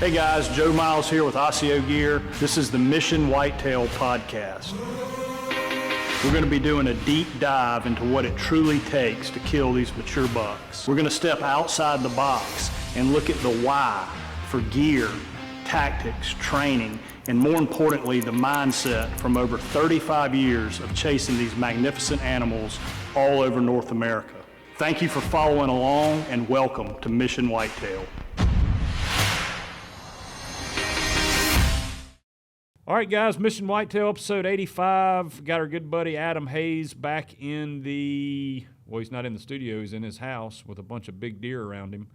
Hey guys, Joe Miles here with ICO Gear. This is the Mission Whitetail Podcast. We're going to be doing a deep dive into what it truly takes to kill these mature bucks. We're going to step outside the box and look at the why for gear, tactics, training, and more importantly, the mindset from over 35 years of chasing these magnificent animals all over North America. Thank you for following along and welcome to Mission Whitetail. All right, guys, Mission Whitetail, episode 85. Got our good buddy Adam Hayes back in he's not in the studio, he's in his house with a bunch of big deer around him.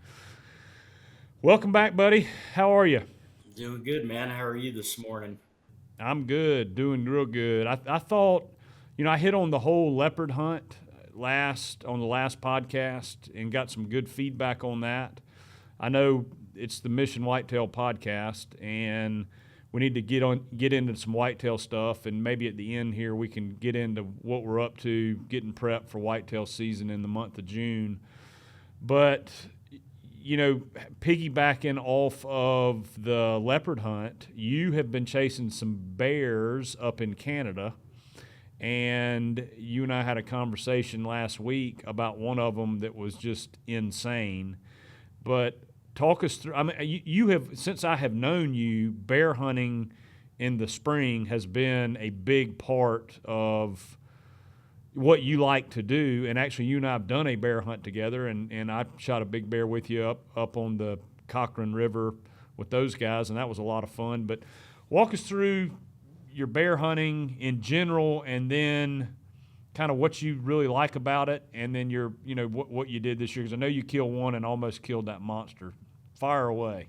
Welcome back, buddy. How are you? Doing good, man. How are you this morning? I'm good, doing real good. I thought, I hit on the whole leopard hunt on the last podcast and got some good feedback on that. I know it's the Mission Whitetail podcast, and we need to get into some whitetail stuff, and maybe at the end here we can get into what we're up to, getting prepped for whitetail season in the month of June. But, piggybacking off of the leopard hunt, you have been chasing some bears up in Canada, and you and I had a conversation last week about one of them that was just insane. But talk us through. I mean, you have, since I have known you, bear hunting in the spring has been a big part of what you like to do. And actually, you and I have done a bear hunt together, and I shot a big bear with you up on the Cochrane River with those guys, and that was a lot of fun. But walk us through your bear hunting in general, and then kind of what you really like about it, and then what you did this year, because I know you killed one and almost killed that monster. Fire away.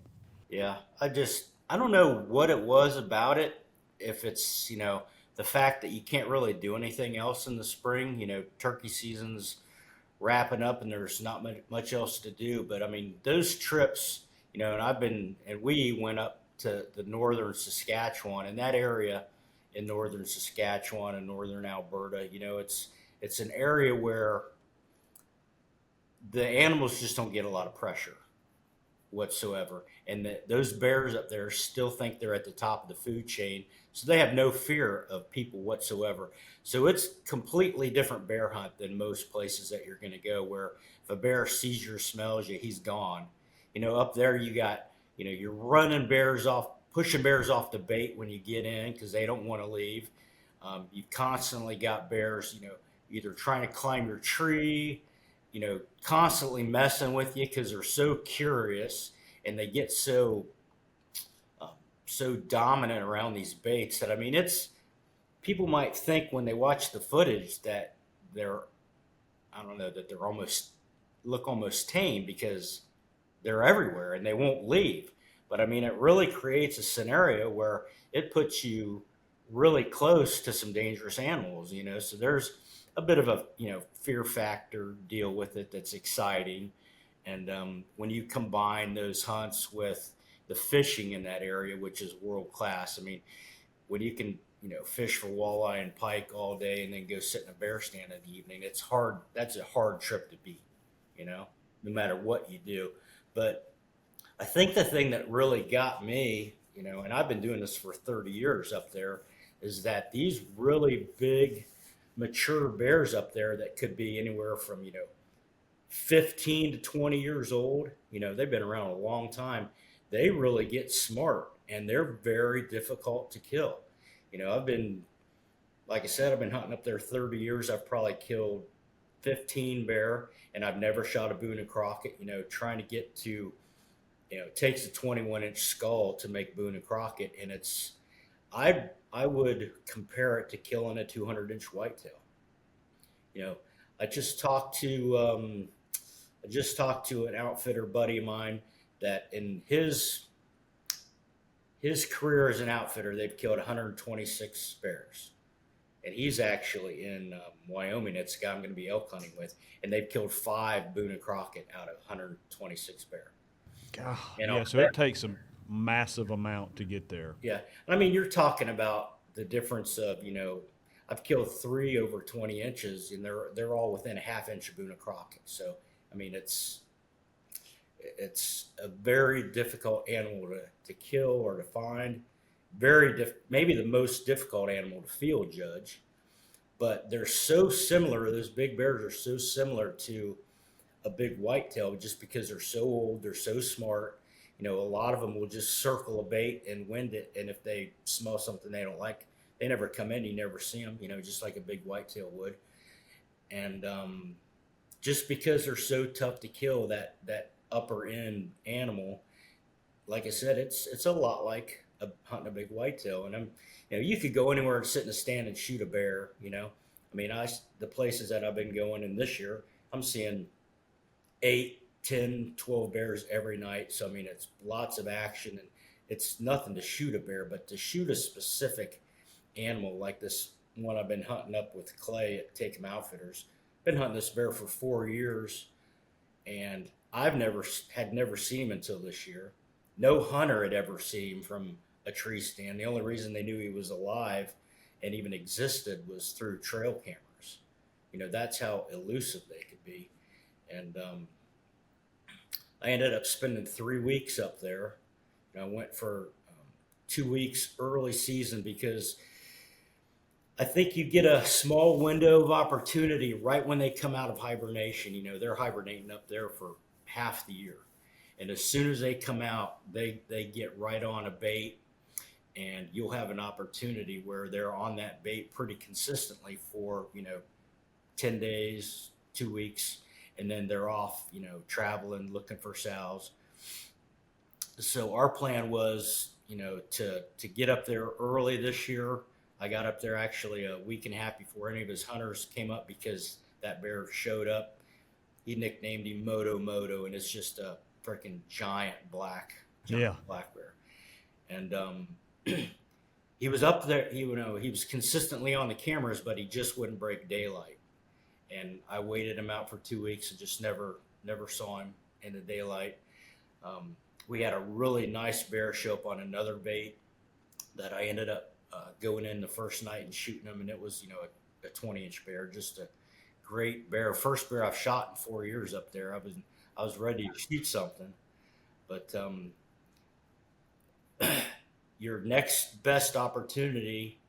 Yeah, I don't know what it was about it. If it's, the fact that you can't really do anything else in the spring, turkey season's wrapping up and there's not much else to do. But I mean, those trips, and we went up to the northern Saskatchewan, and that area in northern Saskatchewan and northern Alberta, it's an area where the animals just don't get a lot of pressure whatsoever, and those bears up there still think they're at the top of the food chain, so they have no fear of people whatsoever. So it's completely different bear hunt than most places that you're going to go, where if a bear sees you or smells you, he's gone. Up there you got, you're running bears off, pushing bears off the bait when you get in because they don't want to leave. You've constantly got bears, either trying to climb your tree, constantly messing with you because they're so curious, and they get so dominant around these baits that, I mean, people might think when they watch the footage that they're almost tame because they're everywhere and they won't leave. But I mean, it really creates a scenario where it puts you really close to some dangerous animals, so there's a bit of a, fear factor deal with it that's exciting. And when you combine those hunts with the fishing in that area, which is world class, I mean, when you can, fish for walleye and pike all day and then go sit in a bear stand in the evening, it's hard. That's a hard trip to beat, no matter what you do. But I think the thing that really got me, and I've been doing this for 30 years up there, is that these really big, mature bears up there that could be anywhere from, 15 to 20 years old, they've been around a long time. They really get smart, and they're very difficult to kill. Like I said, I've been hunting up there 30 years. I've probably killed 15 bear, and I've never shot a Boone and Crockett, trying to get to, it takes a 21-inch skull to make Boone and Crockett, and I would compare it to killing a 200-inch whitetail. I just talked to an outfitter buddy of mine that in his career as an outfitter, they've killed 126 bears, and he's actually in Wyoming. It's the guy I'm going to be elk hunting with, and they've killed 5 Boone and Crockett out of 126 bear. God, so it takes a massive amount to get there. Yeah, I mean, you're talking about the difference of, I've killed 3 over 20 inches, and they're all within a half inch of Boone and Crockett. So, I mean, it's It's a very difficult animal to kill or to find. Maybe the most difficult animal to field judge. But they're so similar. Those big bears are so similar to a big whitetail just because they're so old, they're so smart. A lot of them will just circle a bait and wind it, and if they smell something they don't like, they never come in. You never see them. Just like a big whitetail would. And just because they're so tough to kill, that upper end animal, like I said, it's a lot like hunting a big whitetail. And you could go anywhere and sit in a stand and shoot a bear. The places that I've been going in this year, I'm seeing 8, 10, 12 bears every night. So it's lots of action, and it's nothing to shoot a bear, but to shoot a specific animal like this one I've been hunting up with Clay at Take 'Em Outfitters. Been hunting this bear for 4 years, and I've never seen him until this year. No hunter had ever seen him from a tree stand. The only reason they knew he was alive and even existed was through trail cameras. That's how elusive they could be. And I ended up spending 3 weeks up there. I went for 2 weeks early season because I think you get a small window of opportunity right when they come out of hibernation. They're hibernating up there for half the year. And as soon as they come out, they get right on a bait, and you'll have an opportunity where they're on that bait pretty consistently for, 10 days, 2 weeks, and then they're off, traveling, looking for sows. So our plan was, to get up there early this year. I got up there actually a week and a half before any of his hunters came up because that bear showed up. He nicknamed him Moto Moto, and it's just a freaking giant black bear. And he was up there. He was consistently on the cameras, but he just wouldn't break daylight. And I waited him out for 2 weeks and just never saw him in the daylight. We had a really nice bear show up on another bait that I ended up going in the first night and shooting him, and it was a 20-inch bear, just a great bear. First bear I've shot in 4 years up there. I was ready to shoot something, but your next best opportunity,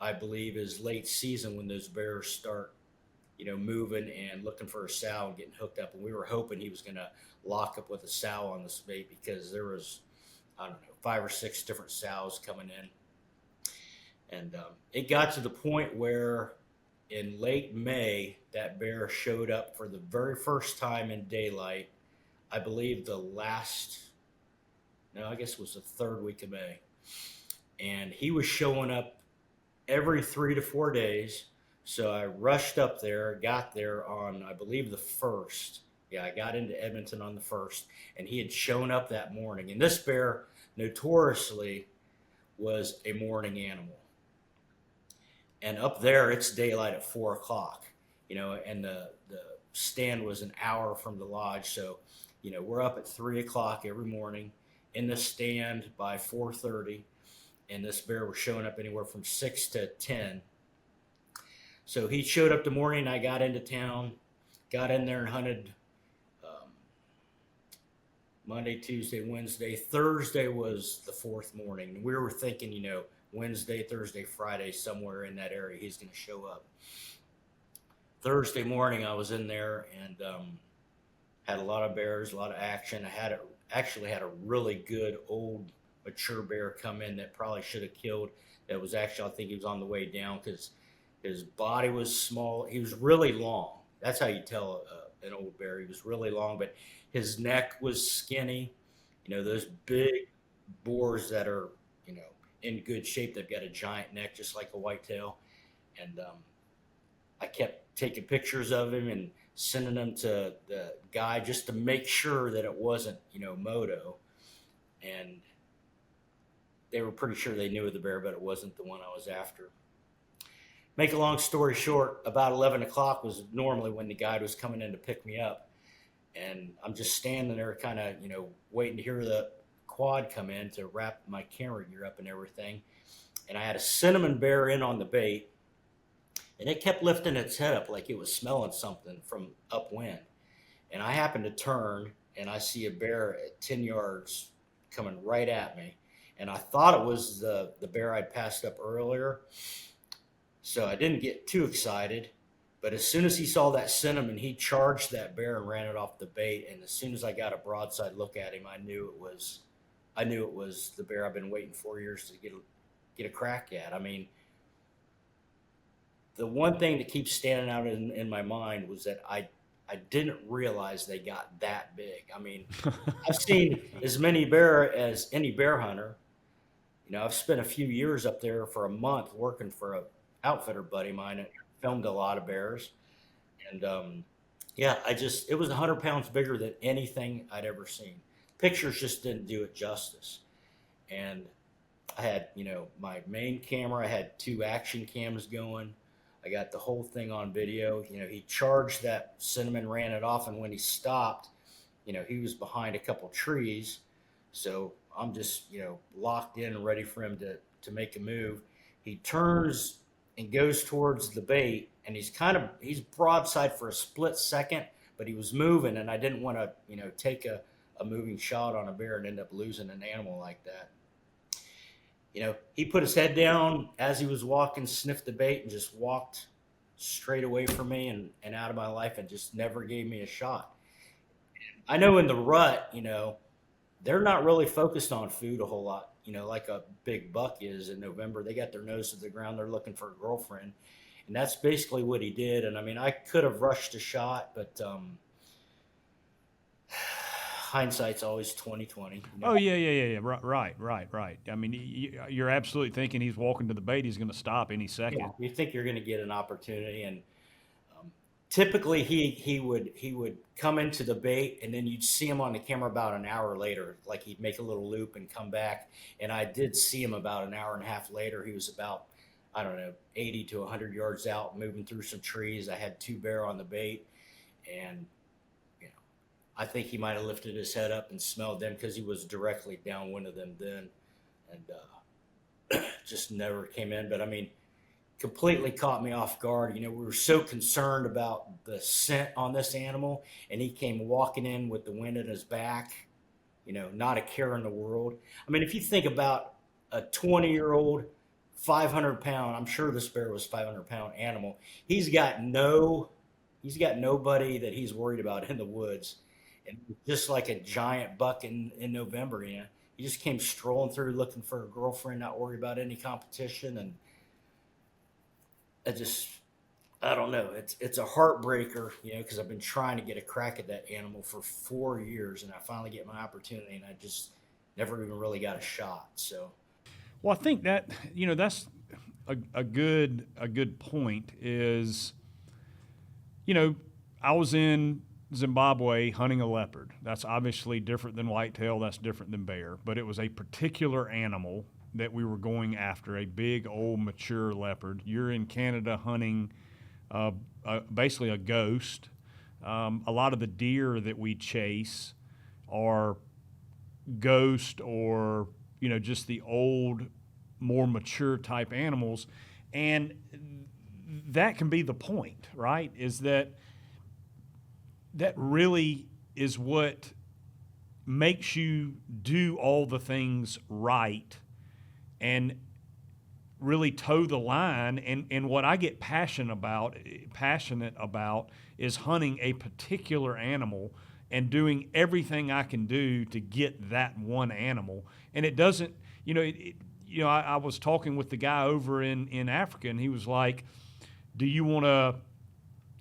I believe, is late season when those bears start moving and looking for a sow and getting hooked up. And we were hoping he was going to lock up with a sow on this bait because there was, 5 or 6 different sows coming in. And it got to the point where in late May, that bear showed up for the very first time in daylight. I believe it was the 3rd week of May. And he was showing up every 3 to 4 days. So I rushed up there, got there on, I believe, the 1st. Yeah, I got into Edmonton on the 1st, and he had shown up that morning. And this bear notoriously was a morning animal. And up there, it's daylight at 4 o'clock, and the stand was an hour from the lodge. So, we're up at 3 o'clock every morning in the stand by 4:30, and this bear was showing up anywhere from 6 to 10. So he showed up the morning. I got into town, got in there and hunted Monday, Tuesday, Wednesday. Thursday was the 4th morning. We were thinking, Wednesday, Thursday, Friday, somewhere in that area, he's going to show up. Thursday morning, I was in there and had a lot of bears, a lot of action. I actually had a really good old mature bear come in that probably should have killed. That was actually, I think he was on the way down because his body was small. He was really long. That's how you tell an old bear. He was really long, but his neck was skinny. Those big boars that are, in good shape, they've got a giant neck just like a whitetail. And I kept taking pictures of him and sending them to the guy just to make sure that it wasn't, Moto. And they were pretty sure they knew the bear, but it wasn't the one I was after. Make a long story short, about 11 o'clock was normally when the guide was coming in to pick me up. And I'm just standing there kind of, waiting to hear the quad come in to wrap my camera gear up and everything. And I had a cinnamon bear in on the bait, and it kept lifting its head up like it was smelling something from upwind. And I happened to turn, and I see a bear at 10 yards coming right at me. And I thought it was the bear I'd passed up earlier. So I didn't get too excited. But as soon as he saw that cinnamon, he charged that bear and ran it off the bait. And as soon as I got a broadside look at him, I knew it was the bear I've been waiting 4 years to get a crack at. I mean, the one thing that keeps standing out in my mind was that I didn't realize they got that big. I mean, I've seen as many bear as any bear hunter. You know, I've spent a few years up there for a month working for a outfitter buddy of mine and filmed a lot of bears. And yeah, it was 100 pounds bigger than anything I'd ever seen. Pictures just didn't do it justice. And I had, you know, my main camera, I had 2 action cams going. I got the whole thing on video. You know, he charged that cinnamon, ran it off, and when he stopped, you know, he was behind a couple trees. So I'm just, you know, locked in and ready for him to make a move. He turns and goes towards the bait, and he's broadside for a split second, but he was moving, and I didn't want to, you know, take a moving shot on a bear and end up losing an animal like that. You know, he put his head down as he was walking, sniffed the bait, and just walked straight away from me and out of my life, and just never gave me a shot. I know in the rut, you know, they're not really focused on food a whole lot, you know, like a big buck is in November. They got their nose to the ground. They're looking for a girlfriend. And that's basically what he did. And I mean, I could have rushed a shot, but hindsight's always 20/20. You know? Oh yeah. Right. I mean, you're absolutely thinking he's walking to the bait. He's going to stop any second. Yeah, you think you're going to get an opportunity, and typically he would come into the bait, and then you'd see him on the camera about an hour later. Like he'd make a little loop and come back. And I did see him about an hour and a half later. He was about, I don't know, 80 to 100 yards out, moving through some trees. I had 2 bear on the bait, and I think he might have lifted his head up and smelled them because he was directly downwind of them then, and just never came in. But I mean, completely caught me off guard. You know, we were so concerned about the scent on this animal, and he came walking in with the wind at his back, you know, not a care in the world. I mean, if you think about a 20-year-old, 500-pound, I'm sure this bear was 500-pound animal. He's got nobody that he's worried about in the woods. And just like a giant buck in November, you know, he just came strolling through looking for a girlfriend, not worried about any competition. And I don't know. It's a heartbreaker, you know, because I've been trying to get a crack at that animal for 4 years, and I finally get my opportunity, and I just never even really got a shot. So, well, I think that, you know, that's a good point. Is, you know, I was in Zimbabwe hunting a leopard. That's obviously different than whitetail. That's different than bear. But it was a particular animal that we were going after, a big, old, mature leopard. You're in Canada hunting basically a ghost. A lot of the deer that we chase are ghost or, you know, just the old, more mature type animals. And that can be the point, right? Is that really is what makes you do all the things right and really toe the line. And what I get passionate about is hunting a particular animal and doing everything I can do to get that one animal. And it doesn't, you know, I was talking with the guy over in Africa, and he was like, do you want to,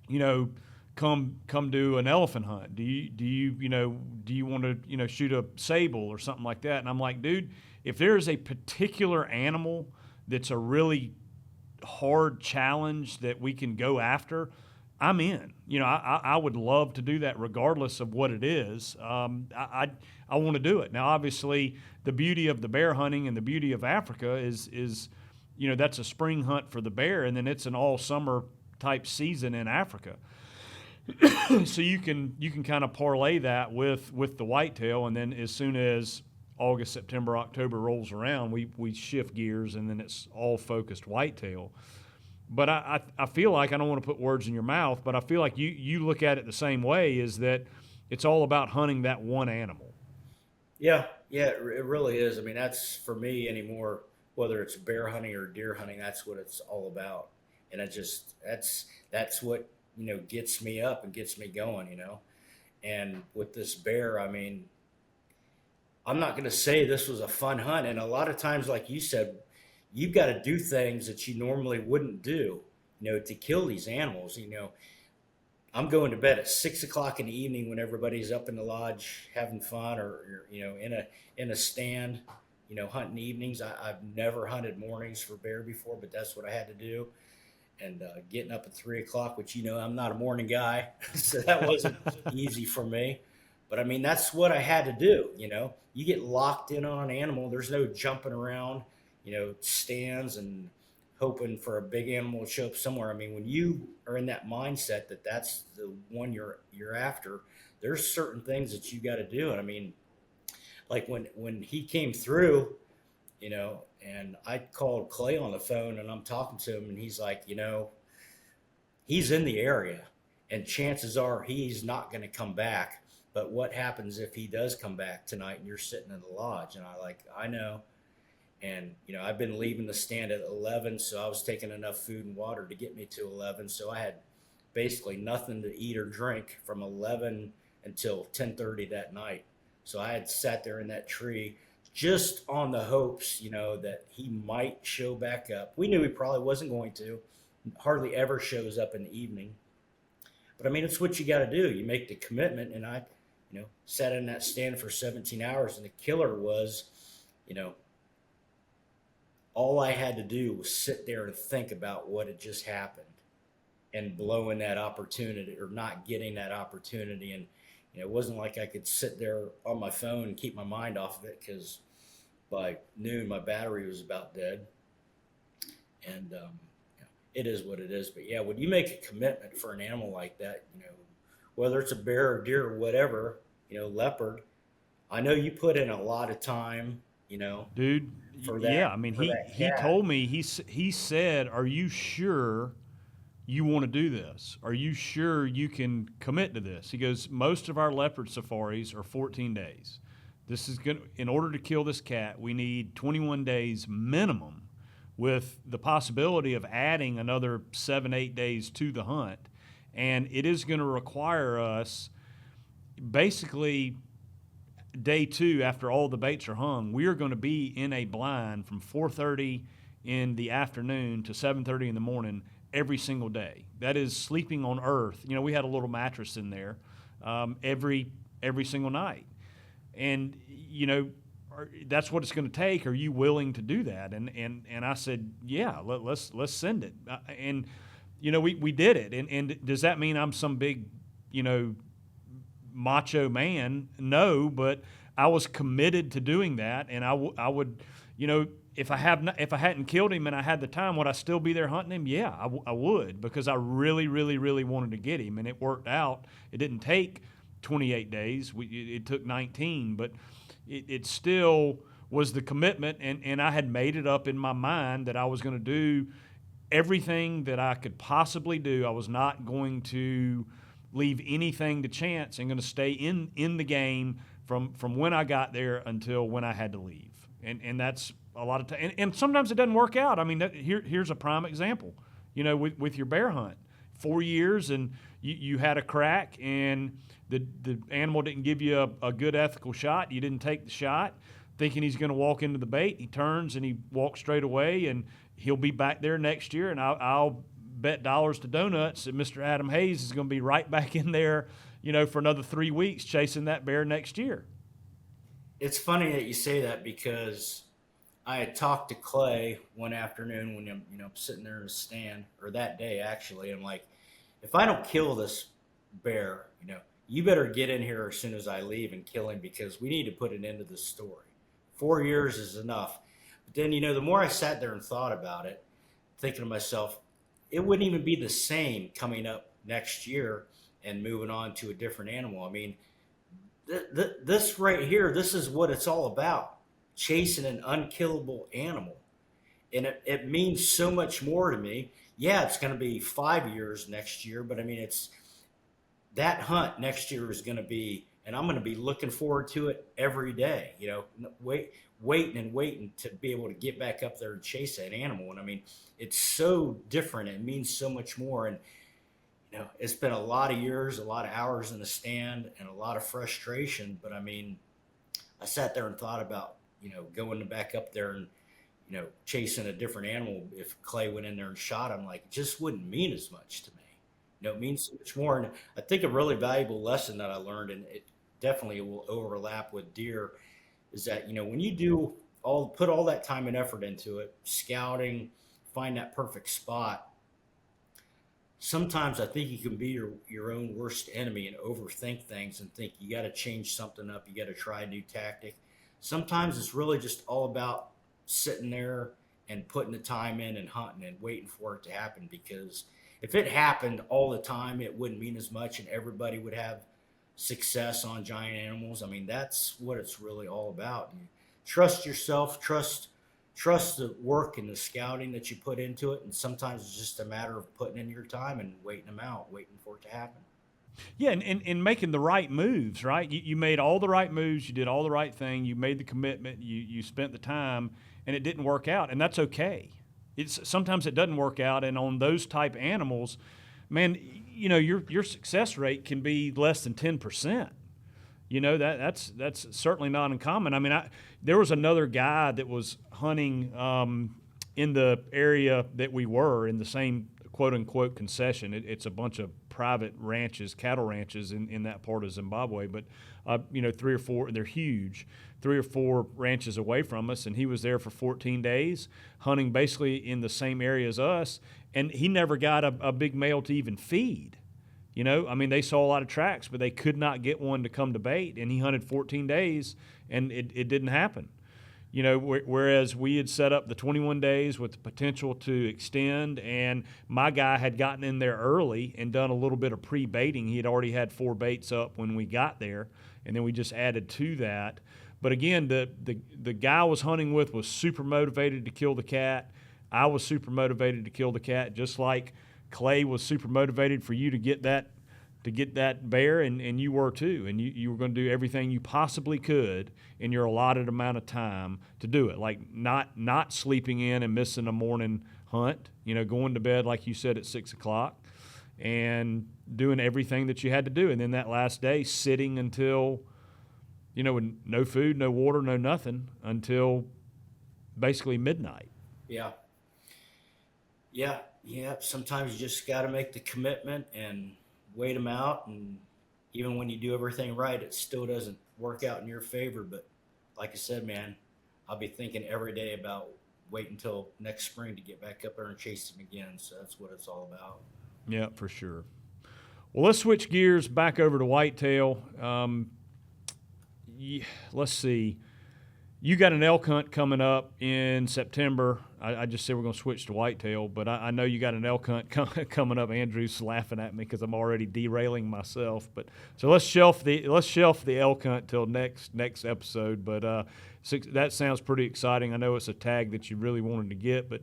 you know, come do an elephant hunt? Do you want to, you know, shoot a sable or something like that? And I'm like, dude, if there's a particular animal that's a really hard challenge that we can go after, I'm in. You know, I would love to do that regardless of what it is. I want to do it. Now, obviously, the beauty of the bear hunting and the beauty of Africa is you know, that's a spring hunt for the bear, and then it's an all summer type season in Africa. So you can kind of parlay that with the whitetail, and then as soon as August, September, October rolls around, we shift gears, and then it's all focused whitetail. But I feel like, I don't want to put words in your mouth, but I feel like you look at it the same way, is that It's all about hunting that one animal. Yeah, yeah, it really is. I mean, that's for me anymore. Whether it's bear hunting or deer hunting, that's what it's all about. And it just that's what gets me up and gets me going. And with this bear, I mean, I'm not going to say this was a fun hunt. And a lot of times, like you said, you've got to do things that you normally wouldn't do, to kill these animals. I'm going to bed at 6 o'clock in the evening when everybody's up in the lodge having fun, or in a stand, hunting evenings. I've never hunted mornings for bear before, but that's what I had to do. And getting up at 3 o'clock, which I'm not a morning guy, so that wasn't easy for me. But I mean, that's what I had to do. You get locked in on an animal. There's no jumping around, stands and hoping for a big animal to show up somewhere. I mean, when you are in that mindset that that's the one you're after, there's certain things that you got to do. And I mean, like when he came through, and I called Clay on the phone and I'm talking to him and he's like, he's in the area and chances are he's not going to come back. But what happens if he does come back tonight and you're sitting in the lodge? And I know. And, I've been leaving the stand at 11, so I was taking enough food and water to get me to 11. So I had basically nothing to eat or drink from 11 until 10:30 that night. So I had sat there in that tree just on the hopes, that he might show back up. We knew he probably wasn't going to. Hardly ever shows up in the evening. But I mean, it's what you got to do. You make the commitment, and I, sat in that stand for 17 hours, and the killer was, all I had to do was sit there and think about what had just happened and blowing that opportunity or not getting that opportunity. And, it wasn't like I could sit there on my phone and keep my mind off of it because by noon my battery was about dead. And it is what it is. But yeah, when you make a commitment for an animal like that, whether it's a bear or deer or whatever, leopard, I know you put in a lot of time, dude. For that, yeah, I mean, he told me, he said, "Are you sure you want to do this? Are you sure you can commit to this?" He goes, "Most of our leopard safaris are 14 days. This is going in order to kill this cat, we need 21 days minimum, with the possibility of adding another 7-8 days to the hunt, and it is going to require us basically." Day 2, after all the baits are hung, we are going to be in a blind from 4:30 in the afternoon to 7:30 in the morning every single day. That is sleeping on earth. We had a little mattress in there every single night, and that's what it's going to take. Are you willing to do that? And I said, yeah, let's send it. And we did it. And does that mean I'm some big macho man? No, but I was committed to doing that, and I would, if I hadn't killed him and I had the time, would I still be there hunting him? Yeah, I would, because I really, really, really wanted to get him, and it worked out. It didn't take 28 days; it took 19, but it still was the commitment, and I had made it up in my mind that I was going to do everything that I could possibly do. I was not going to leave anything to chance, and going to stay in the game from when I got there until when I had to leave. And that's a lot of time. And sometimes it doesn't work out. I mean, here's a prime example, with your bear hunt. 4 years and you had a crack and the animal didn't give you a good ethical shot. You didn't take the shot thinking he's going to walk into the bait. He turns and he walks straight away, and he'll be back there next year, and I'll bet dollars to donuts that Mr. Adam Hayes is going to be right back in there, for another 3 weeks chasing that bear next year. It's funny that you say that, because I had talked to Clay one afternoon when I'm sitting there in the stand, or that day actually. I'm like, if I don't kill this bear, you better get in here as soon as I leave and kill him, because we need to put an end to this story. 4 years is enough. But then, the more I sat there and thought about it, thinking to myself, it wouldn't even be the same coming up next year and moving on to a different animal. I mean, this right here, this is what it's all about, chasing an unkillable animal. And it means so much more to me. Yeah, it's going to be 5 years next year, but I mean, that hunt next year is going to be, and I'm going to be looking forward to it every day. Waiting to be able to get back up there and chase that animal. And I mean, it's so different. It means so much more. And it's been a lot of years, a lot of hours in the stand, and a lot of frustration. But I mean, I sat there and thought about going back up there and chasing a different animal. If Clay went in there and shot him, like, it just wouldn't mean as much to me. It means so much more. And I think a really valuable lesson that I learned, and it definitely will overlap with deer, is that when you put all that time and effort into it, scouting, find that perfect spot. Sometimes I think you can be your own worst enemy and overthink things and think you got to change something up. You got to try a new tactic. Sometimes it's really just all about sitting there and putting the time in and hunting and waiting for it to happen, because if it happened all the time, it wouldn't mean as much and everybody would have success on giant animals. I mean, that's what it's really all about. You trust yourself, trust the work and the scouting that you put into it. And sometimes it's just a matter of putting in your time and waiting them out, waiting for it to happen. Yeah, and making the right moves, right? You made all the right moves. You did all the right thing. You made the commitment. You spent the time, and it didn't work out, and that's okay. Sometimes it doesn't work out, and on those type animals, man, your success rate can be less than 10%. That's certainly not uncommon. I mean, there was another guy that was hunting in the area that we were in, the same quote unquote concession. It's a bunch of private ranches, cattle ranches in that part of Zimbabwe, but 3 or 4, they're huge, 3 or 4 ranches away from us, and he was there for 14 days hunting basically in the same area as us, and he never got a big male to even feed. I mean, they saw a lot of tracks, but they could not get one to come to bait, and he hunted 14 days, and it didn't happen. Whereas we had set up the 21 days with the potential to extend, and my guy had gotten in there early and done a little bit of pre-baiting. He had already had 4 baits up when we got there, and then we just added to that. But again, the guy I was hunting with was super motivated to kill the cat. I was super motivated to kill the cat, just like Clay was super motivated for you to get that bear, and you were too. And you were going to do everything you possibly could in your allotted amount of time to do it. Like not sleeping in and missing a morning hunt, going to bed, like you said, at 6 o'clock, and doing everything that you had to do. And then that last day, sitting until, with no food, no water, no nothing, until basically midnight. Yeah. Sometimes you just got to make the commitment and wait them out. And even when you do everything right, it still doesn't work out in your favor. But like I said, man, I'll be thinking every day about waiting until next spring to get back up there and chase them again. So that's what it's all about. Yeah, for sure. Well, let's switch gears back over to whitetail. Let's see. You got an elk hunt coming up in September. I just said we're going to switch to whitetail, but I know you got an elk hunt coming up. Andrew's laughing at me because I'm already derailing myself. But so let's shelf the elk hunt till next episode. But that sounds pretty exciting. I know it's a tag that you really wanted to get, but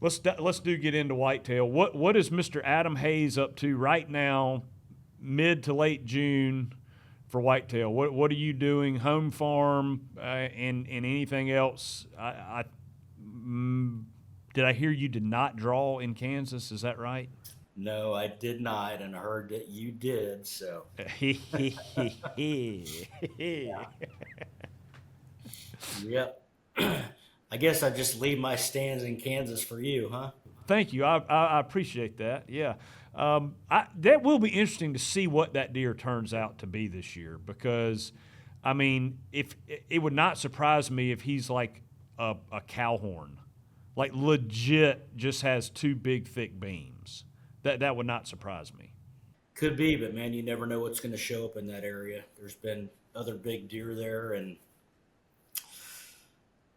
let's get into whitetail. What is Mr. Adam Hayes up to right now, mid to late June? For whitetail, what are you doing? Home farm and anything else? Did I hear you did not draw in Kansas? Is that right? No, I did not, and I heard that you did. So. Yep. I guess I just leave my stands in Kansas for you, huh? Thank you. I appreciate that. Yeah. That will be interesting to see what that deer turns out to be this year, because, I mean, if it would not surprise me if he's like a cow horn, like legit just has 2 big thick beams. That would not surprise me. Could be, but man, you never know what's going to show up in that area. There's been other big deer there, and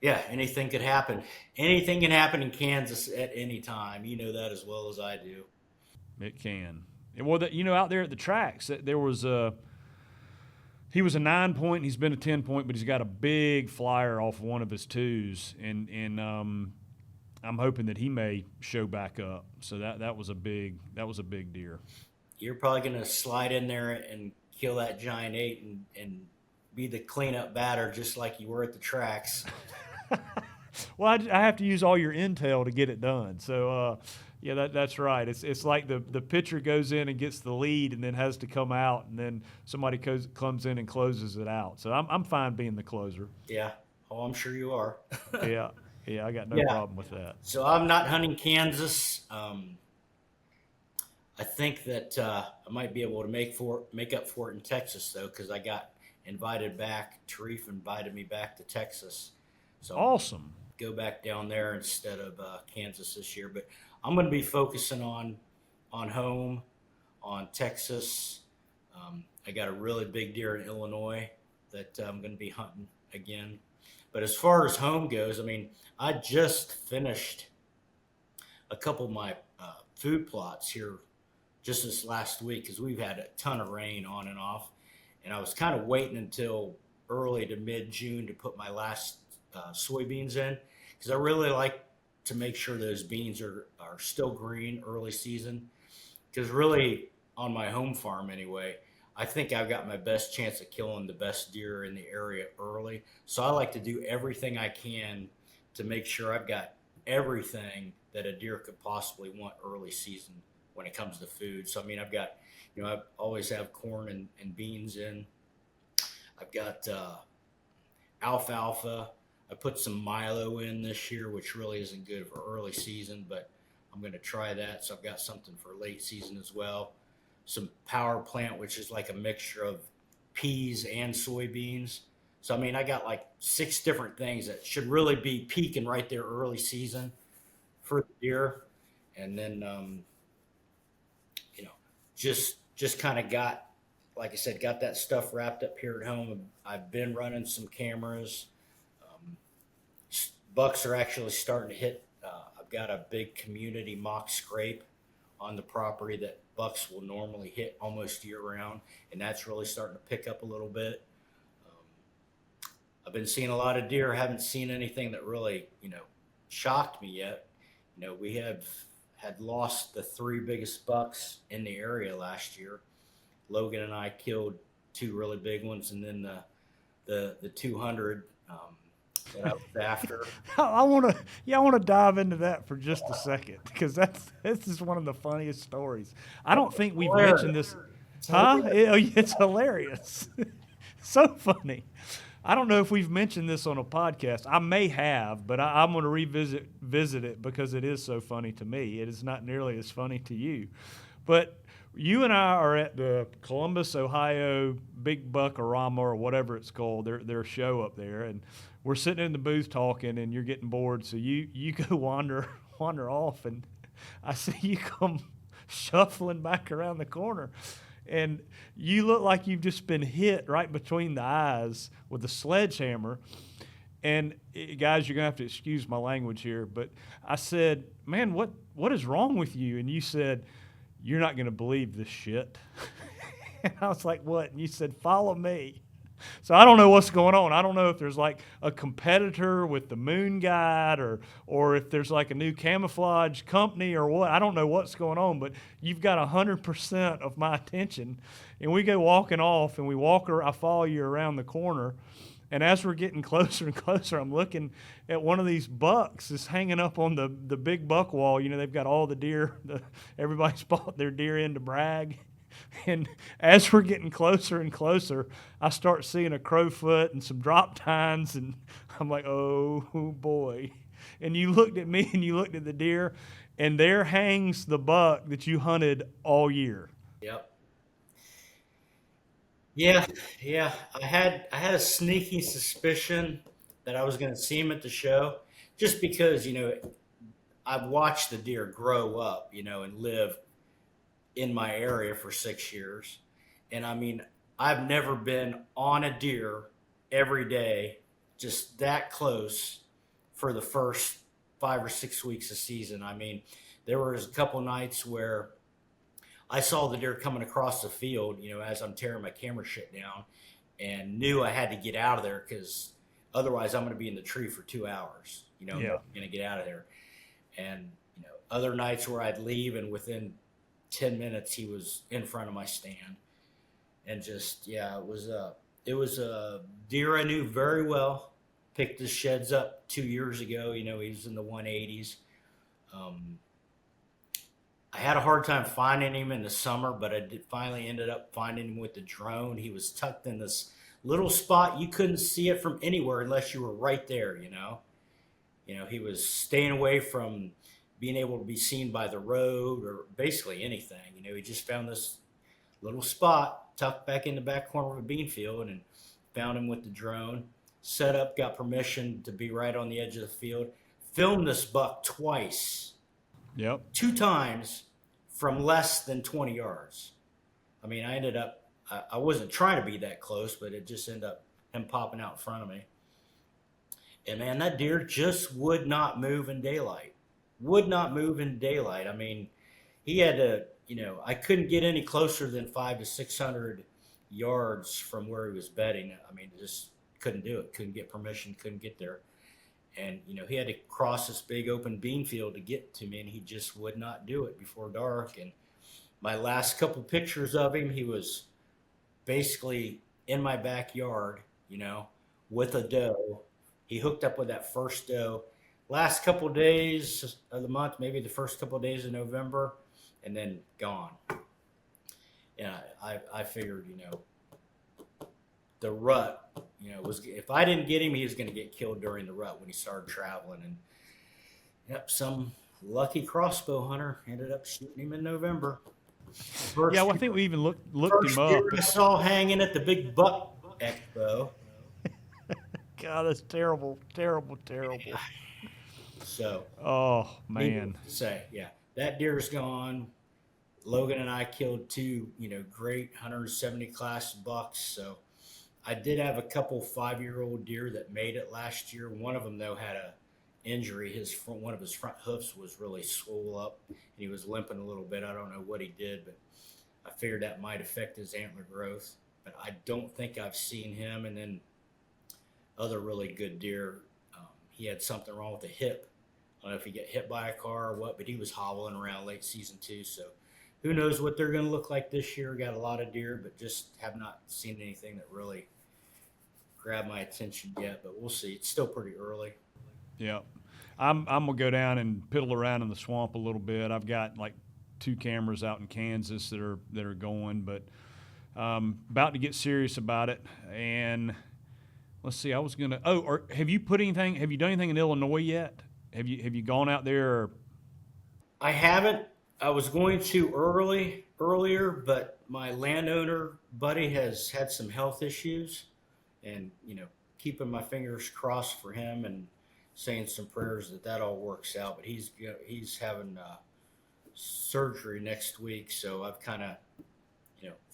yeah, anything could happen. Anything can happen in Kansas at any time. You know that as well as I do. It can. And well, out there at the tracks, there was he was a 9-point, and he's been a 10-point, but he's got a big flyer off one of his 2s, and I'm hoping that he may show back up. So that was a big deer. you're probably going to slide in there and kill that giant 8 and be the cleanup batter just like you were at the tracks. Well, I have to use all your intel to get it done. So, yeah, that's right. It's like the pitcher goes in and gets the lead and then has to come out, and then somebody comes in and closes it out. So I'm fine being the closer. Yeah. Oh, I'm sure you are. Yeah, I got no Yeah. problem with that. So I'm not hunting Kansas. I think that I might be able to make up for it in Texas, though, because I got invited back. Tarif invited me back to Texas. So Awesome. go back down there instead of Kansas this year. But I'm going to be focusing on home, on Texas. I got a really big deer in Illinois that I'm going to be hunting again. But as far as home goes, I mean, I just finished a couple of my food plots here just this last week because we've had a ton of rain on and off. And I was kind of waiting until early to mid-June to put my last soybeans in because I really like to make sure those beans are still green early season. Because really, on my home farm anyway, I think I've got my best chance of killing the best deer in the area early. So I like to do everything I can to make sure I've got everything that a deer could possibly want early season when it comes to food. So, I mean, I've got, I always have corn and beans in. I've got alfalfa. I put some Milo in this year, which really isn't good for early season, but I'm going to try that. So I've got something for late season as well. Some power plant, which is like a mixture of peas and soybeans. So, I mean, I got like 6 different things that should really be peaking right there early season for the deer. And then, just kind of got, like I said, got that stuff wrapped up here at home. I've been running some cameras. Bucks are actually starting to hit. I've got a big community mock scrape on the property that bucks will normally hit almost year round, and that's really starting to pick up a little bit. I've been seeing a lot of deer. Haven't seen anything that really, shocked me yet. We had lost the 3 biggest bucks in the area last year. Logan and I killed 2 really big ones, and then the 200 that I was after. I want to dive into that for just a second because this is one of the funniest stories. I don't think we've mentioned this. Huh? It's hilarious. So funny. I don't know if we've mentioned this on a podcast. I may have, but I'm going to revisit it because it is so funny to me. It is not nearly as funny to you. But you and I are at the Columbus, Ohio Big Buck-a-rama or whatever it's called, their show up there, and we're sitting in the booth talking, and you're getting bored, so you go wander off, and I see you come shuffling back around the corner. And you look like you've just been hit right between the eyes with a sledgehammer. And guys, you're going to have to excuse my language here, but I said, man, what is wrong with you? And you said, you're not going to believe this shit. And I was like, what? And you said, follow me. So I don't know what's going on. I don't know if there's like a competitor with the Moon Guide or if there's like a new camouflage company or what. I don't know what's going on, but you've got 100% of my attention. And we go walking off, and I follow you around the corner. And as we're getting closer and closer, I'm looking at one of these bucks that's hanging up on the big buck wall. They've got all the deer. Everybody's bought their deer in to brag. And as we're getting closer and closer, I start seeing a crowfoot and some drop tines, and I'm like, oh boy. And you looked at me and you looked at the deer, and there hangs the buck that you hunted all year. Yep. Yeah. I had a sneaky suspicion that I was going to see him at the show, just because I've watched the deer grow up, and live in my area for 6 years. And I mean, I've never been on a deer every day, just that close for the first 5 or 6 weeks of season. I mean, there was a couple nights where I saw the deer coming across the field, as I'm tearing my camera shit down, and knew I had to get out of there because otherwise I'm going to be in the tree for 2 hours, I'm going to get out of there. And, other nights where I'd leave and within 10 minutes he was in front of my stand. And just, yeah, it was a deer I knew very well. Picked his sheds up 2 years ago. He was in the 180s. I had a hard time finding him in the summer, but I finally ended up finding him with the drone. He was tucked in this little spot. You couldn't see it from anywhere unless you were right there, he was staying away from being able to be seen by the road or basically anything. He just found this little spot tucked back in the back corner of a bean field and found him with the drone. Set up, got permission to be right on the edge of the field. Filmed this buck twice. Yep. 2 times from less than 20 yards. I mean, I wasn't trying to be that close, but it just ended up him popping out in front of me. And man, that deer just would not move in daylight. I mean, he had to, I couldn't get any closer than 500 to 600 yards from where he was bedding. I mean, just couldn't do it. Couldn't get permission, couldn't get there. And, he had to cross this big open bean field to get to me, and he just would not do it before dark. And my last couple pictures of him, he was basically in my backyard, with a doe. He hooked up with that first doe. Last couple of days of the month, maybe the first couple of days of November, and then gone. And I figured, the rut, was, if I didn't get him, he was going to get killed during the rut when he started traveling. And yep, some lucky crossbow hunter ended up shooting him in November. I think we even looked him up. Deer I saw hanging at the big buck expo. God, that's terrible. Yeah. So, oh man, say, yeah, that deer's gone. Logan and I killed 2, great 170 class bucks. So I did have a couple 5-year-old deer that made it last year. One of them though had a injury. One of his front hoofs was really swole up, and he was limping a little bit. I don't know what he did, but I figured that might affect his antler growth. But I don't think I've seen him. And then other really good deer, he had something wrong with the hip. I don't know if he got hit by a car or what, but he was hobbling around late season too. So who knows what they're going to look like this year. Got a lot of deer, but just have not seen anything that really grabbed my attention yet. But we'll see. It's still pretty early. Yeah, I'm gonna go down and piddle around in the swamp a little bit. I've got like 2 cameras out in Kansas that are going, but about to get serious about it. And let's see, I was gonna. Oh, or have you done anything in Illinois yet? Have you gone out there? Or? I haven't. I was going to earlier, but my landowner buddy has had some health issues, and keeping my fingers crossed for him and saying some prayers that all works out. But he's having surgery next week, so I've kind of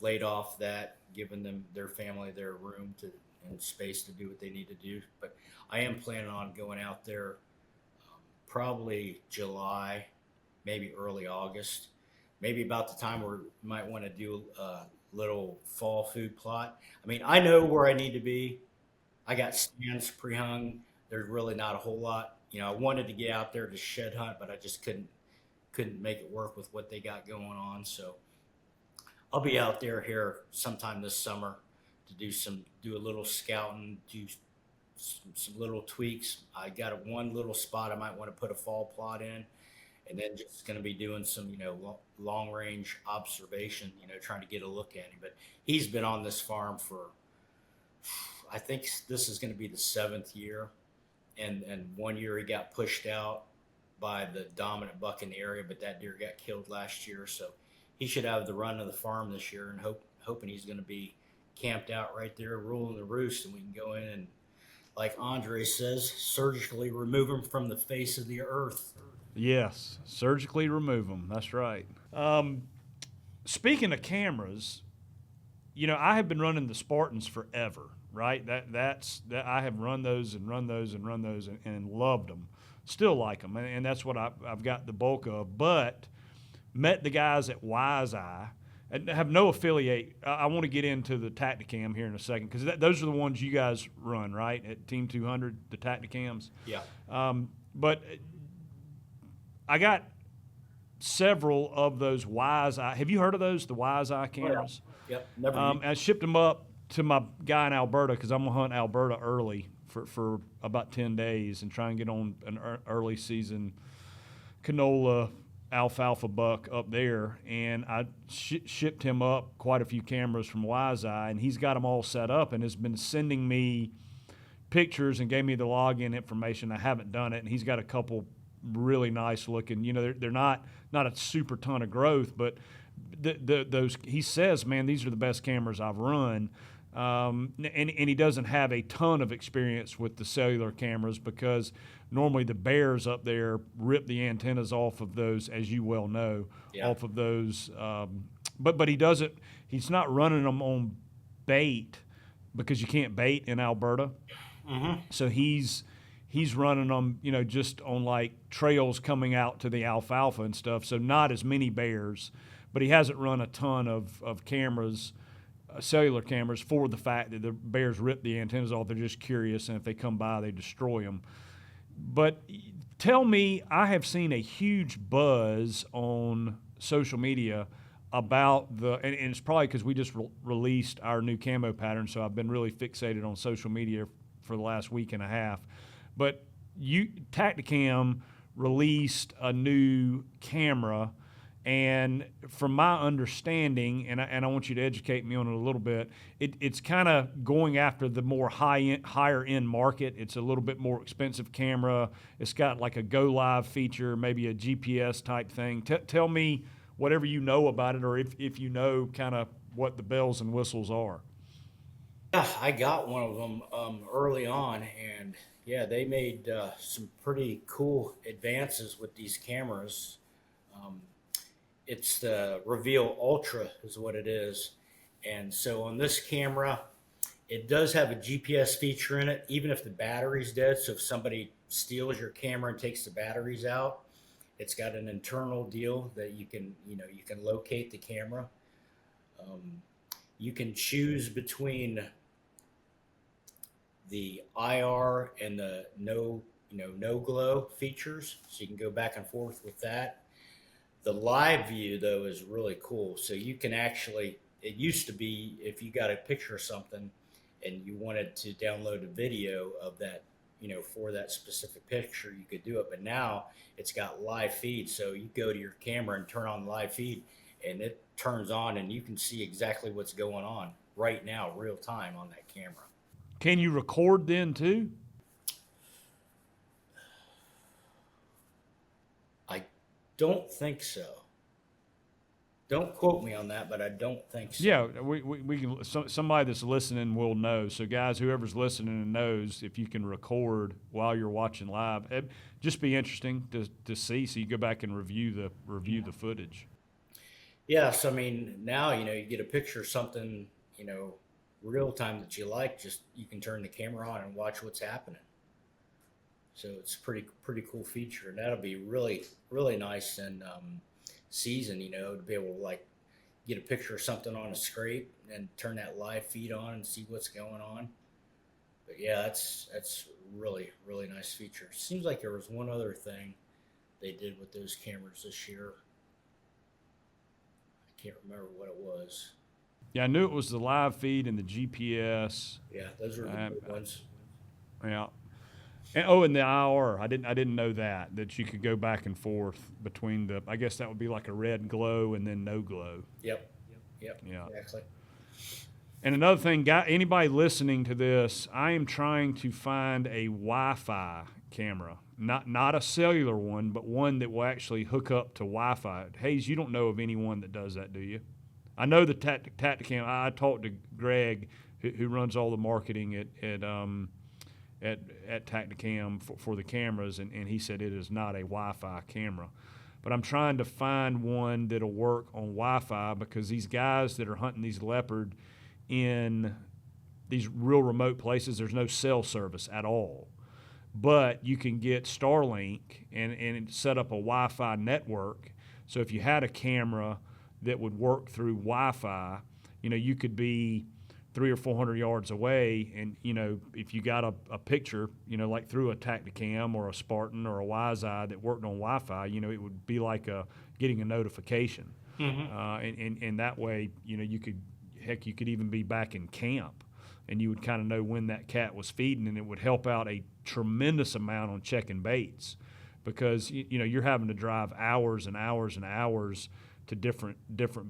laid off that, given their family their room and space to do what they need to do. But I am planning on going out there probably July, maybe early August, maybe about the time where we might want to do a little fall food plot. I mean, I know where I need to be. I got stands pre-hung. There's really not a whole lot. I wanted to get out there to shed hunt, but I just couldn't make it work with what they got going on. So I'll be out there here sometime this summer to do a little scouting, do some little tweaks. I got one little spot I might want to put a fall plot in, and then just going to be doing some, long range observation, trying to get a look at him. But he's been on this farm for, I think this is going to be the 7th year. And 1 year he got pushed out by the dominant buck in the area, but that deer got killed last year. So he should have the run of the farm this year, and hoping he's going to be camped out right there, ruling the roost, and we can go in and, like Andre says, surgically remove him from the face of the earth. Yes, surgically remove them. That's right. Speaking of cameras, I have been running the Spartans forever, right? That I have run those and loved them. Still like them, and that's what I've got the bulk of. But met the guys at Wise Eye. And have no affiliate. I want to get into the Tacticam here in a second, because those are the ones you guys run, right, at Team 200, the Tacticams? Yeah. But I got several of those Wise Eye. Have you heard of those, the Wise Eye cameras? Yep, never used. I shipped them up to my guy in Alberta because I'm going to hunt Alberta early for about 10 days and try and get on an early season canola alfalfa buck up there. And I shipped him up quite a few cameras from Wise Eye, and he's got them all set up and has been sending me pictures and gave me the login information. I haven't done it, and he's got a couple really nice looking. You know, they're not a super ton of growth, but those, he says, man, these are the best cameras I've run. And he doesn't have a ton of experience with the cellular cameras because normally the bears up there rip the antennas off of those, as you well know, off of those. But he doesn't. He's not running them on bait because you can't bait in Alberta. Mm-hmm. So he's running them, you know, just on like trails coming out to the alfalfa and stuff. So not as many bears, but he hasn't run a ton of cameras. Cellular cameras, for the fact that the bears rip the antennas off. They're just curious, and if they come by, they destroy them. But tell me, I have seen a huge buzz on social media about and it's probably because we just released our new camo pattern, so I've been really fixated on social media for the last week and a half. But Tacticam released a new camera. And from my understanding, and I want you to educate me on it a little bit, it's kind of going after the more higher end market. It's a little bit more expensive camera. It's got like a go live feature, maybe a GPS type thing. Tell me whatever you know about it, or if you know kind of what the bells and whistles are. Yeah, I got one of them early on, and yeah, they made some pretty cool advances with these cameras. It's the Reveal Ultra is what it is. And so on this camera, it does have a GPS feature in it, even if the battery's dead. So if somebody steals your camera and takes the batteries out, it's got an internal deal that you can locate the camera. You can choose between the IR and the no glow features. So you can go back and forth with that. The live view, though, is really cool. So you can actually, it used to be if you got a picture of something and you wanted to download a video of that, for that specific picture, you could do it. But now it's got live feed. So you go to your camera and turn on live feed, and it turns on, and you can see exactly what's going on right now, real time on that camera. Can you record then, too? Don't think so. Don't quote me on that, but I don't think so. Yeah, we can. Somebody that's listening will know. So, guys, whoever's listening and knows, if you can record while you're watching live, it'd just be interesting to see. So you go back and review the footage. Yeah, so I mean, now you get a picture of something real time that you like. Just you can turn the camera on and watch what's happening. So it's a pretty cool feature, and that'll be really, really nice in season, to be able to like get a picture of something on a scrape and turn that live feed on and see what's going on. But yeah, that's really, really nice feature. Seems like there was one other thing they did with those cameras this year. I can't remember what it was. Yeah, I knew it was the live feed and the GPS. Yeah, those are the good ones. Yeah. And the IR, I didn't know that you could go back and forth between I guess that would be like a red glow and then no glow. Yep. Yeah. Exactly. And another thing, anybody listening to this, I am trying to find a Wi-Fi camera, not a cellular one, but one that will actually hook up to Wi-Fi. Hayes, you don't know of anyone that does that, do you? I know the Tacticam. I talked to Greg, who runs all the marketing at Tacticam for the cameras, and he said it is not a Wi-Fi camera. But I'm trying to find one that'll work on Wi-Fi because these guys that are hunting these leopard in these real remote places, there's no cell service at all. But you can get Starlink and set up a Wi-Fi network. So if you had a camera that would work through Wi-Fi, you could be 300 or 400 yards away, and if you got a picture, like through a Tacticam or a Spartan or a WiseEye that worked on Wi-Fi, it would be like getting a notification, and that way, you could even be back in camp, and you would kind of know when that cat was feeding, and it would help out a tremendous amount on checking baits, because you're having to drive hours and hours and hours to different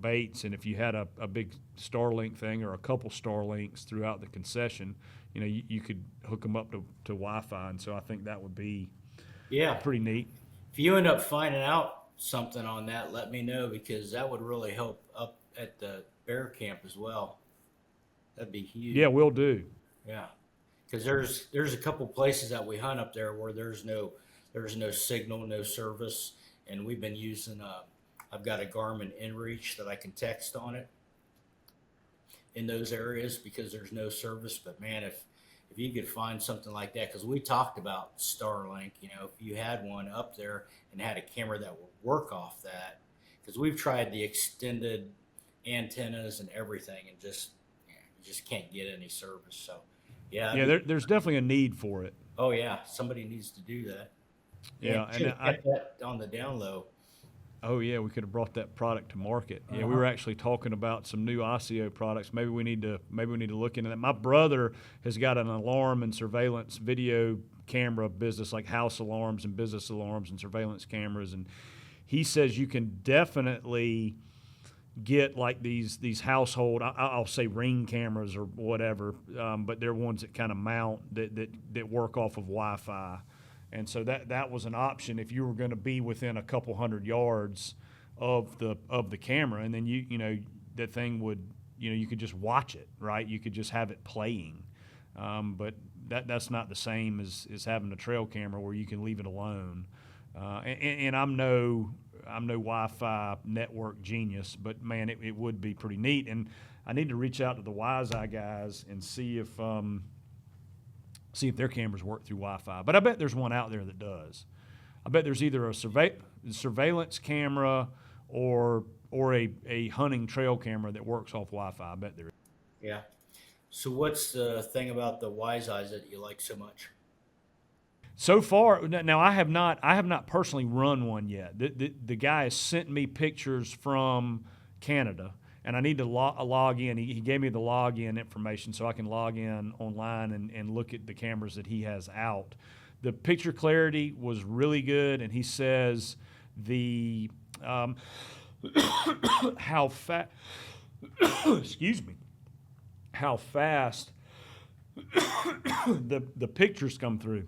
baits, and if you had a big Starlink thing or a couple Starlinks throughout the concession, you could hook them up to Wi-Fi, and so I think that would be pretty neat. If you end up finding out something on that, let me know, because that would really help up at the bear camp as well. That'd be huge. Yeah, we'll do. Yeah, because there's a couple places that we hunt up there where there's no signal, no service, and we've been using I've got a Garmin InReach that I can text on it in those areas because there's no service. But man, if you could find something like that, because we talked about Starlink, if you had one up there and had a camera that would work off that, because we've tried the extended antennas and everything, and you just can't get any service. So there's definitely a need for it. Oh yeah, somebody needs to do that. Yeah, and I kept that on the down low. Oh yeah, we could have brought that product to market. Yeah, we were actually talking about some new ICO products. Maybe we need to look into that. My brother has got an alarm and surveillance video camera business, like house alarms and business alarms and surveillance cameras, and he says you can definitely get like these household, I'll say ring cameras or whatever, but they're ones that kind of mount that work off of Wi-Fi. And so that was an option if you were going to be within a couple hundred yards of the camera, and then that thing would you could just watch it, right? You could just have it playing, but that's not the same as having a trail camera where you can leave it alone. And I'm no Wi-Fi network genius, but man, it would be pretty neat. And I need to reach out to the WiseEye guys and see if their cameras work through Wi-Fi. But I bet there's one out there that does. I bet there's either a surveillance camera or a hunting trail camera that works off Wi-Fi. I bet there is. Yeah. So what's the thing about the WiseEyes that you like so much? So far, now I have not personally run one yet. The guy has sent me pictures from Canada, and I need to log in. He gave me the login information so I can log in online and look at the cameras that he has out. The picture clarity was really good, and he says the how fast the pictures come through.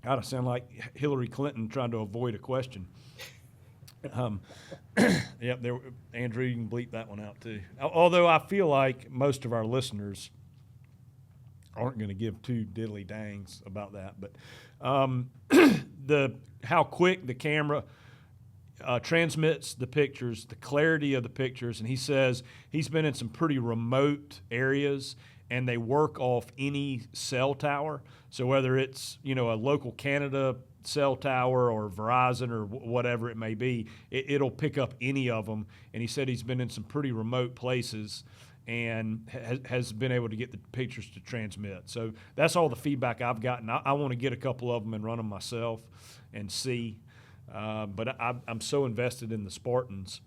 God, I sound like Hillary Clinton trying to avoid a question. Yep, Andrew, you can bleep that one out too. Although I feel like most of our listeners aren't going to give two diddly dangs about that. But how quick the camera transmits the pictures, the clarity of the pictures, and he says he's been in some pretty remote areas, and they work off any cell tower. So whether it's a local Canada cell tower or Verizon or whatever it may be, it'll pick up any of them. And he said he's been in some pretty remote places and has been able to get the pictures to transmit. So that's all the feedback I've gotten. I want to get a couple of them and run them myself and see. But I'm so invested in the Spartans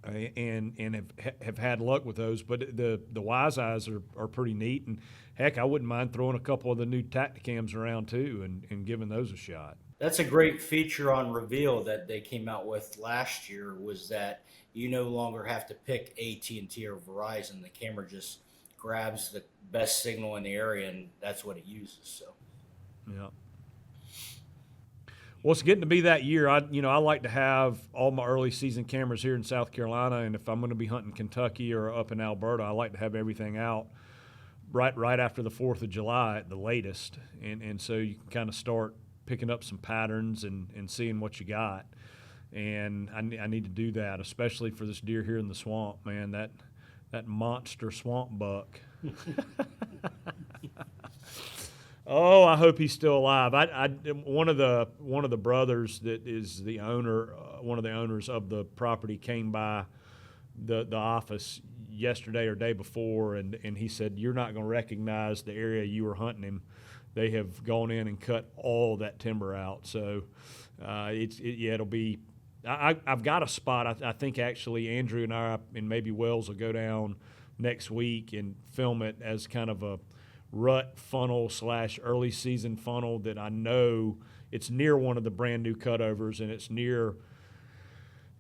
and have had luck with those. But the WiseEyes are pretty neat. And heck, I wouldn't mind throwing a couple of the new Tacticams around too and giving those a shot. That's a great feature on Reveal that they came out with last year, was that you no longer have to pick AT&T or Verizon. The camera just grabs the best signal in the area, and that's what it uses. So, yeah. Well, it's getting to be that year. I like to have all my early season cameras here in South Carolina, and if I'm going to be hunting Kentucky or up in Alberta, I like to have everything out right after the 4th of July at the latest, and so you can kind of start picking up some patterns and seeing what you got. And I need to do that, especially for this deer here in the swamp, man. That monster swamp buck. Oh, I hope he's still alive. One of the brothers that is the owner, one of the owners of the property, came by the office yesterday or day before, and he said, you're not going to recognize the area you were hunting him. They have gone in and cut all that timber out. So it'll be – I've got a spot. I think actually Andrew and I and maybe Wells will go down next week and film it as kind of a rut funnel / early season funnel that I know it's near one of the brand new cutovers, and it's near –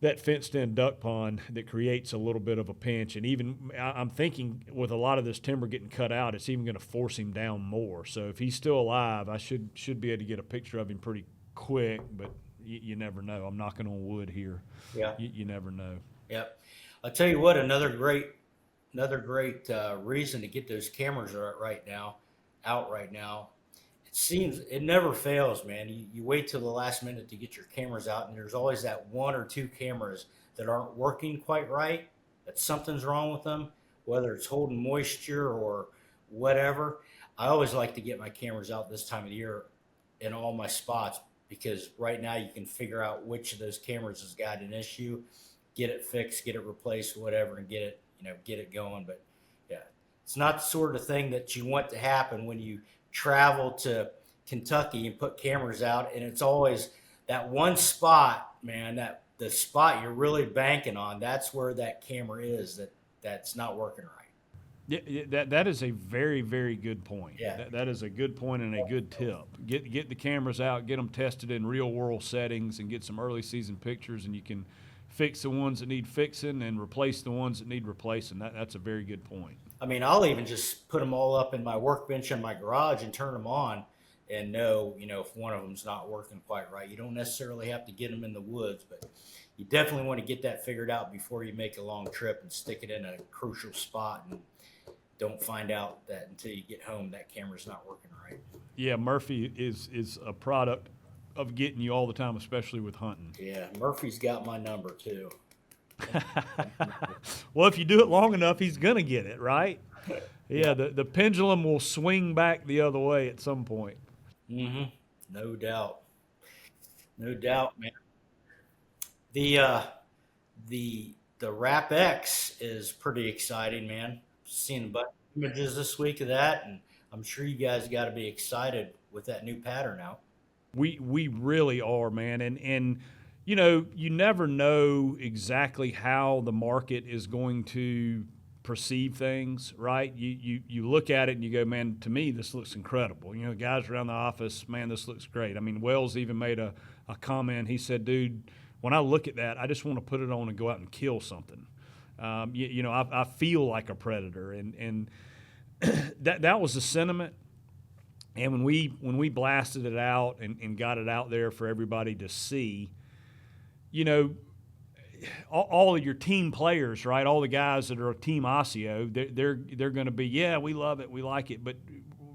that fenced-in duck pond that creates a little bit of a pinch. And even I'm thinking with a lot of this timber getting cut out, it's even going to force him down more. So if he's still alive, I should be able to get a picture of him pretty quick, but you never know. I'm knocking on wood here. Yeah. You never know. Yep. I'll tell you what, another great reason to get those cameras out right now. It never fails, man. You wait till the last minute to get your cameras out, and there's always that 1 or 2 cameras that aren't working quite right, that something's wrong with them, whether it's holding moisture or whatever. I always like to get my cameras out this time of the year in all my spots, because right now you can figure out which of those cameras has got an issue, get it fixed, get it replaced, whatever, and get it going. But yeah, it's not the sort of thing that you want to happen when you travel to Kentucky and put cameras out, and it's always that one spot, man, that the spot you're really banking on, that's where that camera is that's not working right. Yeah, that is a very, very good point. Yeah. That is a good point and a good tip. Get the cameras out, get them tested in real world settings, and get some early season pictures, and you can fix the ones that need fixing and replace the ones that need replacing. That's a very good point. I mean, I'll even just put them all up in my workbench in my garage and turn them on and know, if one of them's not working quite right. You don't necessarily have to get them in the woods, but you definitely want to get that figured out before you make a long trip and stick it in a crucial spot, and don't find out that until you get home that camera's not working right. Yeah, Murphy is a product of getting you all the time, especially with hunting. Yeah, Murphy's got my number too. Well, if you do it long enough, he's going to get it, right? Yeah, the pendulum will swing back the other way at some point. Mm-hmm. No doubt, man. The Wrap X is pretty exciting, man. Seen a bunch of images this week of that, and I'm sure you guys got to be excited with that new pattern out. We really are, man, and you never know exactly how the market is going to perceive things, right? You look at it and you go, man, to me this looks incredible. Guys around the office, man, this looks great. I mean, Wells even made a comment. He said, dude, when I look at that, I just want to put it on and go out and kill something. I feel like a predator, and that was the sentiment. And when we blasted it out and got it out there for everybody to see, all of your team players, right? All the guys that are Team ICO, they're going to be, yeah, we love it, we like it, but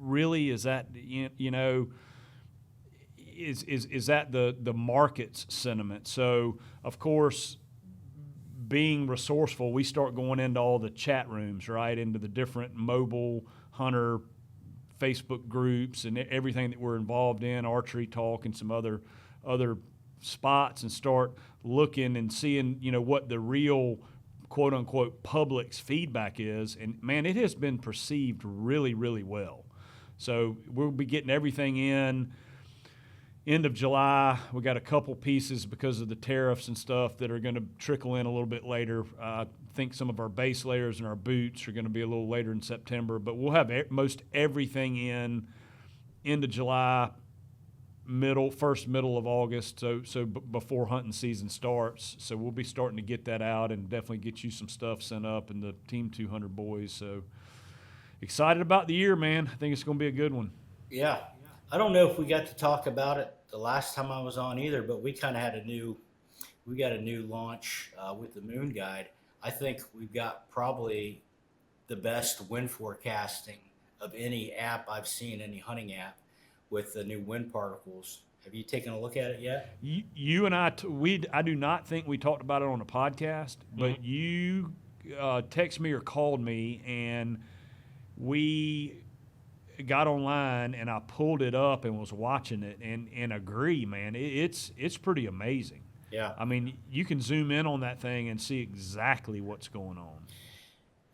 really, is that is that the market's sentiment? So of course, being resourceful, we start going into all the chat rooms, right? Into the different mobile hunter Facebook groups and everything that we're involved in, Archery Talk and some other spots, and start looking and seeing, what the real quote unquote public's feedback is. And man, it has been perceived really, really well. So we'll be getting everything in end of July. We got a couple pieces because of the tariffs and stuff that are going to trickle in a little bit later. I think some of our base layers and our boots are going to be a little later in September, but we'll have most everything in end of July, middle of August, so before hunting season starts. So we'll be starting to get that out and definitely get you some stuff sent up in the Team 200 boys. So excited about the year, man. I think it's going to be a good one. Yeah. I don't know if we got to talk about it the last time I was on either, but we kind of had a new launch with the Moon Guide. I think we've got probably the best wind forecasting of any app I've seen, any hunting app, with the new wind particles. Have you taken a look at it yet? You and I do not think we talked about it on a podcast, but you texted me or called me, and we got online, and I pulled it up and was watching it, and agree, man, it's pretty amazing. Yeah. I mean, you can zoom in on that thing and see exactly what's going on.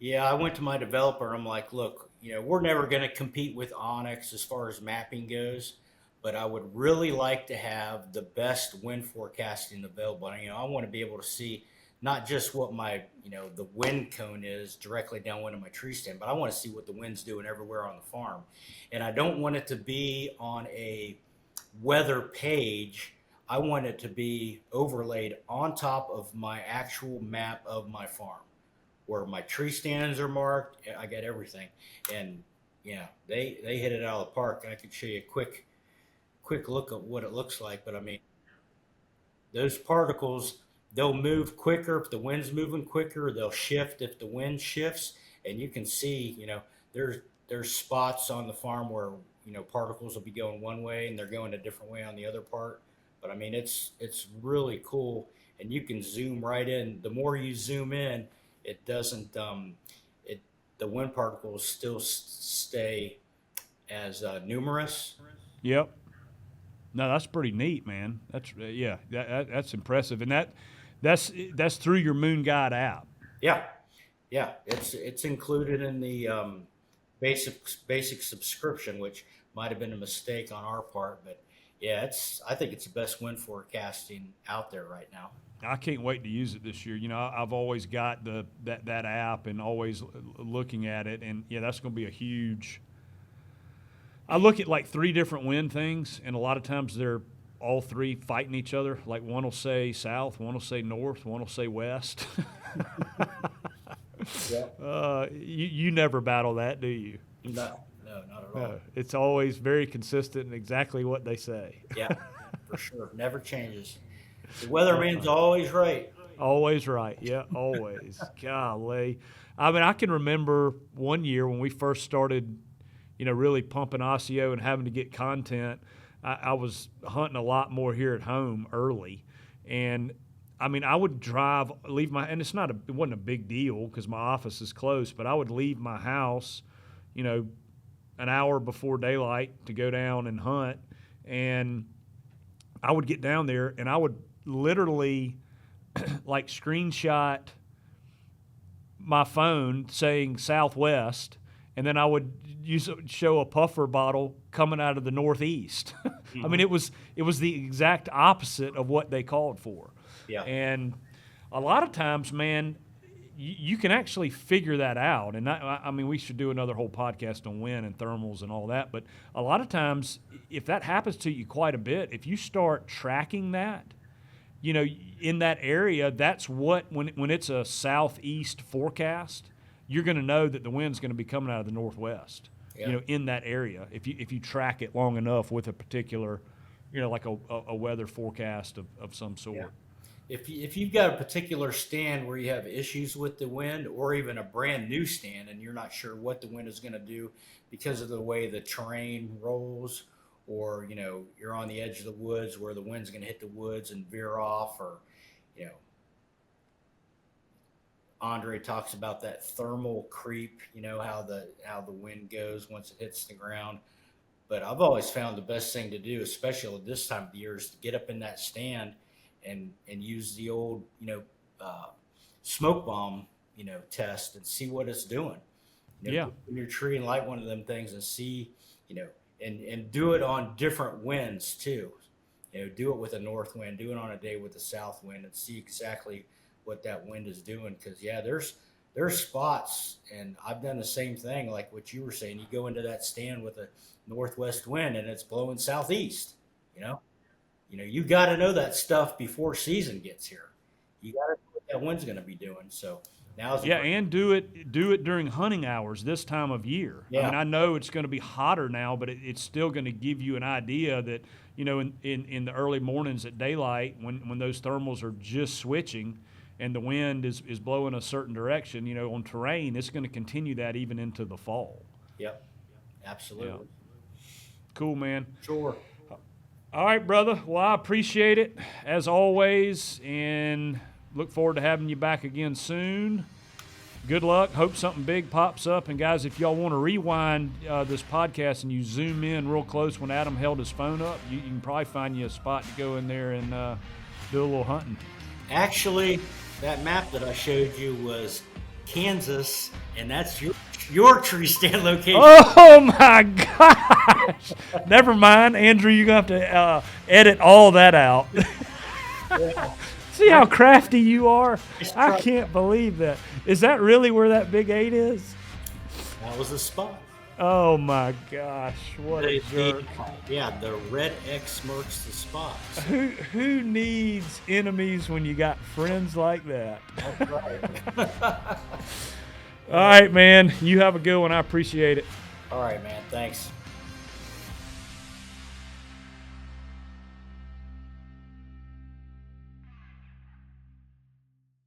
Yeah, I went to my developer. I'm like, look, we're never going to compete with Onyx as far as mapping goes, but I would really like to have the best wind forecasting available. And, I want to be able to see not just what my, the wind cone is directly downwind of my tree stand, but I want to see what the wind's doing everywhere on the farm. And I don't want it to be on a weather page. I want it to be overlaid on top of my actual map of my farm, where my tree stands are marked. I got everything. And yeah, they hit it out of the park. I could show you a quick look at what it looks like. But I mean, those particles, they'll move quicker if the wind's moving quicker. They'll shift if the wind shifts. And you can see, there's spots on the farm where, particles will be going one way and they're going a different way on the other part. But I mean, it's really cool. And you can zoom right in. The more you zoom in, it doesn't, the wind particles still stay as numerous. Yep. No, that's pretty neat, man. That's impressive. And that's through your Moon Guide app. Yeah. It's included in the basic subscription, which might have been a mistake on our part, but yeah, I think it's the best wind forecasting out there right now. I can't wait to use it this year. I've always got that app and always looking at it, and yeah, that's going to be a huge. I look at like 3 different wind things, and a lot of times they're all 3 fighting each other. Like one will say south, one will say north, one will say west. Yeah. You never battle that, do you? No, not at all. It's always very consistent and exactly what they say. Yeah, for sure. Never changes. The weatherman's always right. Always right. Yeah, always. Golly. I mean, I can remember one year when we first started, really pumping ICO and having to get content. I was hunting a lot more here at home early. And I mean, I would leave my, and it wasn't a big deal because my office is close, but I would leave my house, an hour before daylight to go down and hunt. And I would get down there and I would literally like screenshot my phone saying southwest, and then I would show a puffer bottle coming out of the northeast. Mm-hmm. I mean, it was the exact opposite of what they called for. Yeah. And a lot of times, man, you can actually figure that out. And I mean, we should do another whole podcast on wind and thermals and all that. But a lot of times, if that happens to you quite a bit, if you start tracking that, in that area, that's what, when it's a southeast forecast, you're going to know that the wind's going to be coming out of the northwest, in that area. If you track it long enough with a particular, like a weather forecast of some sort. Yeah. If you've got a particular stand where you have issues with the wind, or even a brand new stand and you're not sure what the wind is going to do because of the way the terrain rolls, or you're on the edge of the woods where the wind's going to hit the woods and veer off, or Andre talks about that thermal creep, how the wind goes once it hits the ground. But I've always found the best thing to do, especially at this time of the year, is to get up in that stand and use the old, smoke bomb, test and see what it's doing. Yeah. Put in your tree and light one of them things and see, and do it on different winds too. Do it with a north wind, do it on a day with a south wind, and see exactly what that wind is doing. Because there's spots, and I've done the same thing, like what you were saying. You go into that stand with a northwest wind and it's blowing southeast. You got to know that stuff before season gets here. You got to know what that wind's going to be doing. So now's and do it during hunting hours this time of year. Yeah. I mean, I know it's going to be hotter now, but it's still going to give you an idea that in the early mornings at daylight, when those thermals are just switching and the wind is blowing a certain direction, on terrain, it's going to continue that even into the fall. Yep, absolutely. Yeah. Cool, man. Sure. All right, brother. Well, I appreciate it, as always, and look forward to having you back again soon. Good luck. Hope something big pops up. And, guys, if y'all want to rewind this podcast and you zoom in real close when Adam held his phone up, you can probably find you a spot to go in there and do a little hunting. Actually, that map that I showed you was Kansas, and that's your tree stand location. Oh my gosh! Never mind, Andrew. You're gonna have to edit all that out. See how crafty you are? I can't believe that. Is that really where that big 8 is? That was the spot. Oh my gosh! What a jerk! Yeah, the red X marks the spot. So. Who needs enemies when you got friends like that? That's right. All right, man. You have a good one. I appreciate it. All right, man. Thanks.